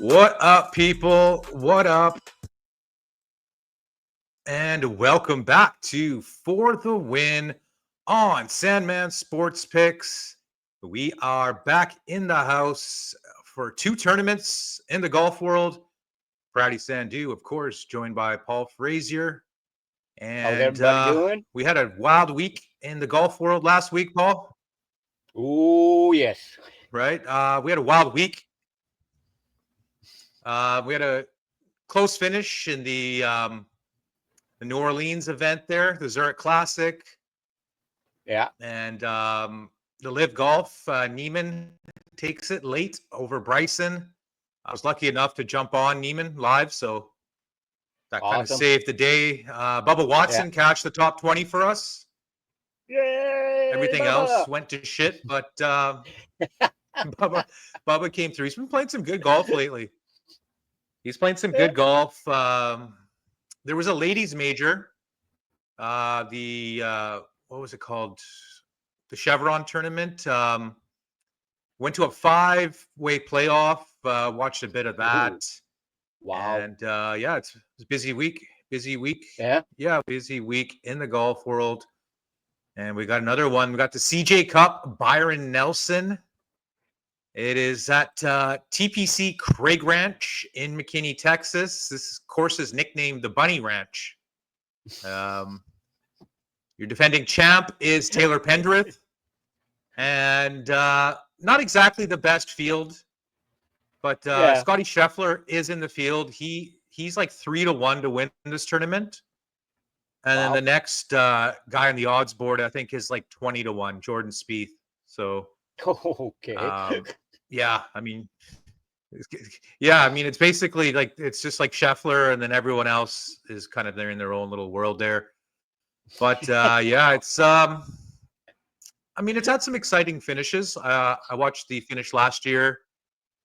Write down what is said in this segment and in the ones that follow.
What up, people? What up? And welcome back to For the Win on Sandman Sports Picks. We are back in the house for two tournaments in the golf world. Pratty Sandhu, of course, joined by Paul Frazier. How's And everybody doing? we had a wild week in the golf world last week, Paul. Oh, yes. Right? We had a wild week. We had a close finish in the New Orleans event there, the Zurich Classic. Yeah. And the LIV Golf, Neiman takes it late over Bryson. I was lucky enough to jump on Neiman live, so that kind of Awesome. saved the day. Bubba Watson cashed the top 20 for us. Yay! Everything Bubba! else went to shit, but Bubba came through. He's been playing some good golf lately. He's playing some good golf. There was a ladies' major. What was it called? The Chevron tournament. Went to a 5-way playoff. Watched a bit of that. Ooh. Wow. And it's a busy week. Busy week. Yeah. Busy week in the golf world. And we got another one. We got the CJ CUP Byron Nelson. It is at TPC Craig Ranch in McKinney, Texas. This course is nicknamed the Bunny Ranch. Your defending champ is Taylor Pendrith. And not exactly the best field, but Scotty Scheffler is in the field. He's like 3-1 to win this tournament. And then the next guy on the odds board, I think, is like 20-1, Jordan Spieth. So, okay. It's basically like it's just like Scheffler, and then everyone else is kind of there in their own little world there. But it's it's had some exciting finishes. I watched the finish last year.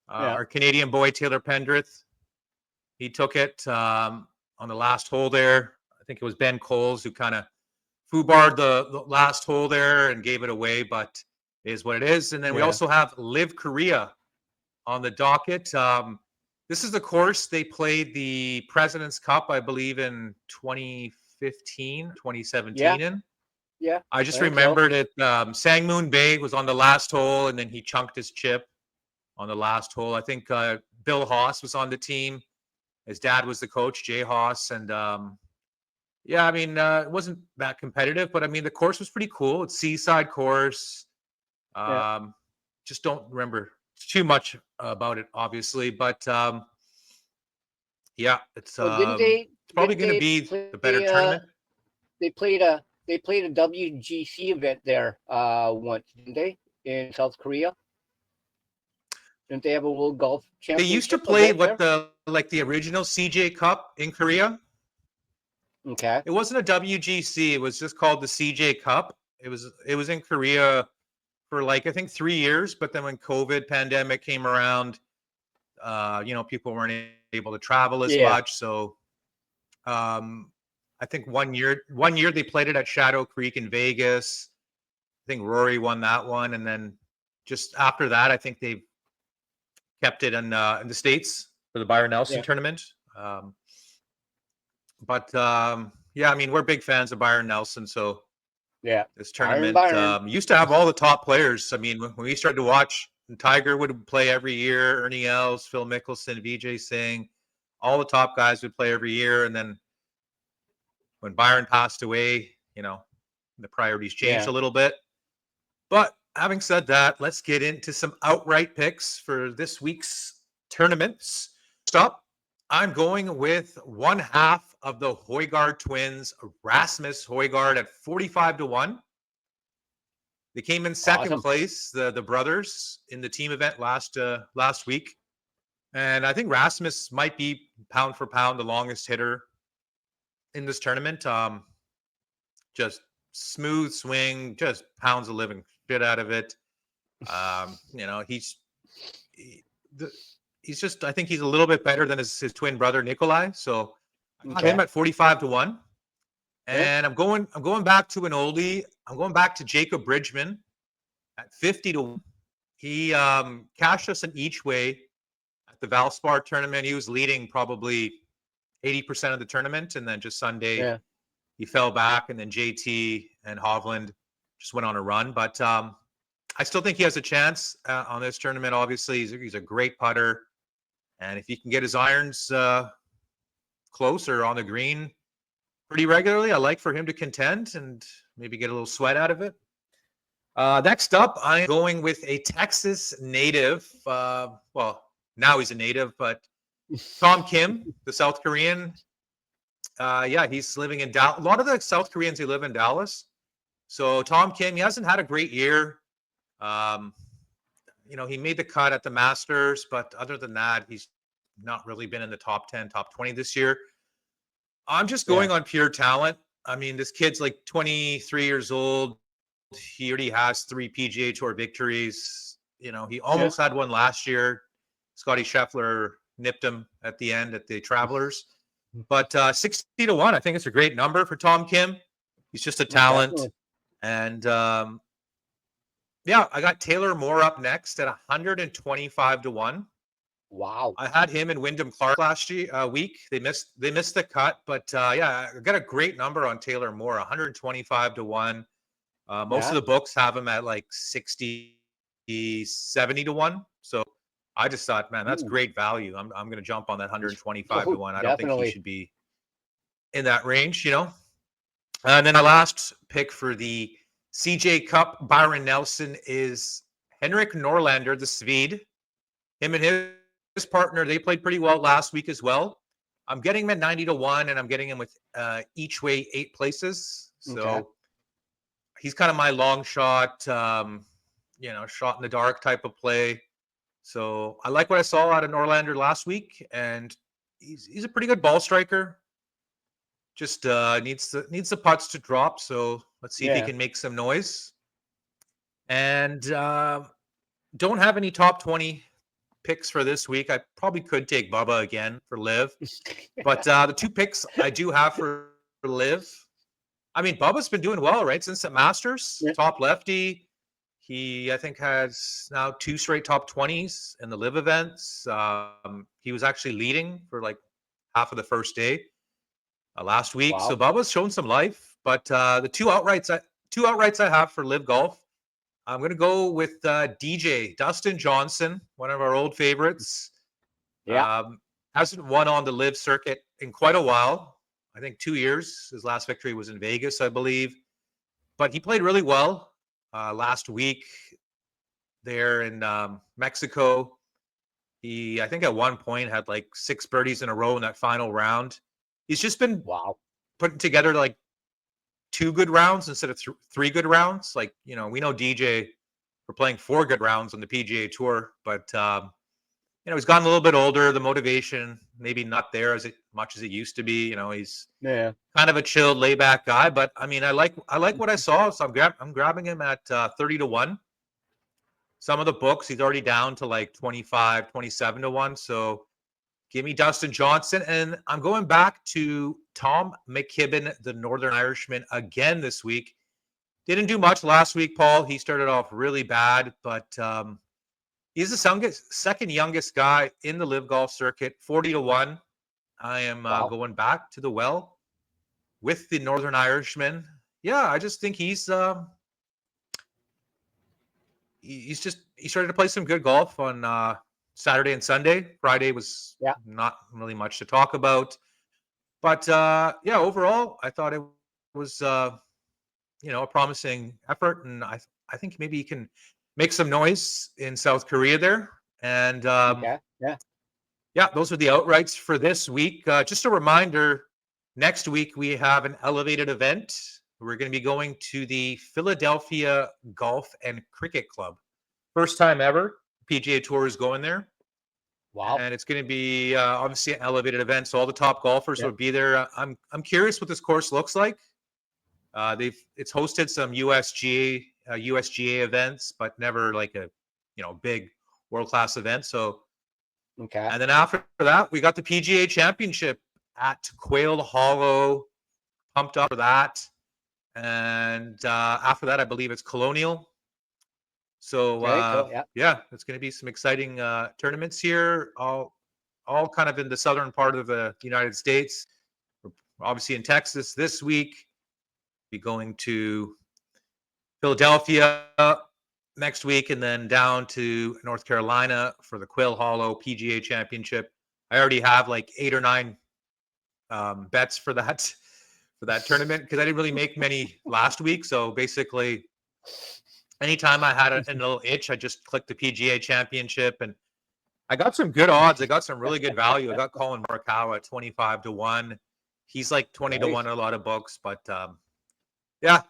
Our Canadian boy Taylor Pendrith, he took it on the last hole there. I think it was Ben Coles who kind of foobarred the last hole there and gave it away, but it is what it is. And then we also have LIV Korea on the docket. This is the course they played the President's Cup, I believe, in 2017 in. Yeah. I just remembered it. Sang Moon Bay was on the last hole, and then he chunked his chip on the last hole. I think Bill Haas was on the team. His dad was the coach, Jay Haas. And it wasn't that competitive, but the course was pretty cool. It's seaside course. Just don't remember too much about it, obviously, but it's probably going to be the better tournament. They played a WGC event there once, didn't they? In South Korea. Didn't they have a World Golf Championship? They used to play the original CJ Cup in Korea. Okay. It wasn't a WGC. It was just called the CJ Cup. It was in Korea for I think 3 years, but then when COVID pandemic came around, people weren't able to travel as much. So I think one year they played it at Shadow Creek in Vegas. I think Rory won that one, and then just after that, I think they've kept it in the States for the Byron Nelson tournament. We're big fans of Byron Nelson, so this tournament used to have all the top players. When we started to watch, Tiger would play every year, Ernie Els, Phil Mickelson, Vijay Singh, all the top guys would play every year. And then when Byron passed away, the priorities changed a little bit. But having said that, let's get into some outright picks for this week's tournaments. Stop. I'm going with one half of the Højgaard twins, Rasmus Højgaard, at 45-1. They came in second place, the brothers, in the team event last week. And I think Rasmus might be pound for pound the longest hitter in this tournament. Just smooth swing, just pounds the living shit out of it. He's just, I think he's a little bit better than his twin brother Nikolai. So I got him at 45-1. And I'm going back to an oldie. I'm going back to Jacob Bridgman at 50-1. He cashed us an each way at the Valspar tournament. He was leading probably 80% of the tournament, and then just Sunday he fell back, and then JT and Hovland just went on a run. But I still think he has a chance on this tournament. Obviously, he's a great putter, and if he can get his irons closer on the green pretty regularly, I like for him to contend and maybe get a little sweat out of it. Next up, I'm going with a Texas native. Well, now he's a native, but Tom Kim, the South Korean. He's living in Dallas. A lot of the South Koreans, they live in Dallas. So Tom Kim, he hasn't had a great year. He made the cut at the Masters, but other than that, he's not really been in the top 10, top 20 this year. I'm just going on pure talent. I mean, this kid's like 23 years old. He already has 3 PGA Tour victories. He almost had one last year. Scotty Scheffler nipped him at the end at the Travelers. But 60-1, I think it's a great number for Tom Kim. He's just a talent. Definitely. And I got Taylor Moore up next at 125-1. Wow. I had him and Wyndham Clark last week. They missed the cut, but I got a great number on Taylor Moore, 125-1. Most of the books have him at like 60, 70-1. So I just thought, man, that's great value. I'm going to jump on that 125-1. I don't think he should be in that range, And then our last pick for the CJ Cup Byron Nelson is Henrik Norlander, the Swede. Him and his partner, they played pretty well last week as well. I'm getting him at 90-1, and I'm getting him with each way 8 places. So he's kind of my long shot, shot in the dark type of play. So I like what I saw out of Norlander last week, and he's a pretty good ball striker. Just needs the putts to drop. So let's see if he can make some noise. And don't have any top 20 picks for this week. I probably could take Bubba again for LIV, but the 2 picks I do have for LIV. I mean, Bubba's been doing well, right? Since the Masters, top lefty. He, I think, has now 2 straight top 20s in the LIV events. He was actually leading for like half of the first day last week. Wow. So Bubba's shown some life. But the two outrights I have for LIV Golf, I'm going to go with DJ Dustin Johnson, one of our old favorites. Hasn't won on the LIV circuit in quite a while. I think 2 years. His last victory was in Vegas, I believe. But he played really well last week there in Mexico. He, I think at one point, had like 6 birdies in a row in that final round. He's just been putting together like 2 good rounds instead of 3 good rounds. Like, we know DJ for playing 4 good rounds on the PGA Tour, but he's gotten a little bit older. The motivation maybe not there as much as it used to be. He's kind of a chilled, laid-back guy. But I mean, I like what I saw. So I'm grabbing him at 30-1. Some of the books he's already down to like 25, 27-1. So give me Dustin Johnson, and I'm going back to Tom McKibben, the Northern Irishman, again this week. Didn't do much last week, Paul. He started off really bad, but he's the second youngest guy in the LIV Golf circuit, 40-1. I am going back to the well with the Northern Irishman. Yeah, I just think he started to play some good golf on Saturday and Sunday. Friday was not really much to talk about. But overall, I thought it was a promising effort, and I think maybe he can make some noise in South Korea there. And those are the outrights for this week. Just a reminder, next week we have an elevated event. We're going to be going to the Philadelphia Golf and Cricket Club. First time ever. PGA Tour is going there. Wow. And it's going to be obviously an elevated event, so all the top golfers will be there. I'm curious what this course looks like. It's hosted some USGA events, but never like a big world-class event. So and then after that, we got the PGA Championship at Quail Hollow. Pumped up for that. And after that, I believe it's Colonial. So it's going to be some exciting tournaments here. All all kind of in the southern part of the United States. We're obviously in Texas this week. Be going to Philadelphia next week, and then down to North Carolina for the Quail Hollow PGA Championship. I already have like 8 or 9 bets for that tournament because I didn't really make many last week. So basically, anytime I had a little itch, I just clicked the PGA Championship, and I got some good odds. I got some really good value. I got Colin Morikawa at 25-1. He's like 20-1 in a lot of books, but yeah,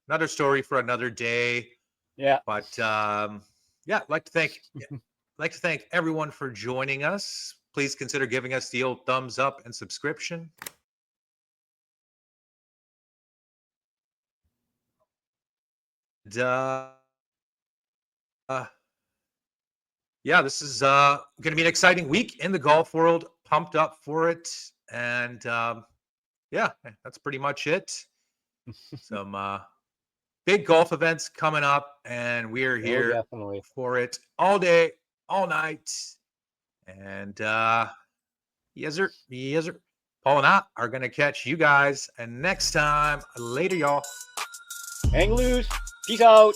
another story for another day. Yeah. But yeah, I'd like to thank everyone for joining us. Please consider giving us the old thumbs up and subscription. Yeah, this is going to be an exciting week in the golf world. Pumped up for it. And yeah, that's pretty much it. Some big golf events coming up, and we're here for it all day, all night. And yes, sir. Paul and I are going to catch you guys. And next time, later, y'all. Hang loose. Peace out.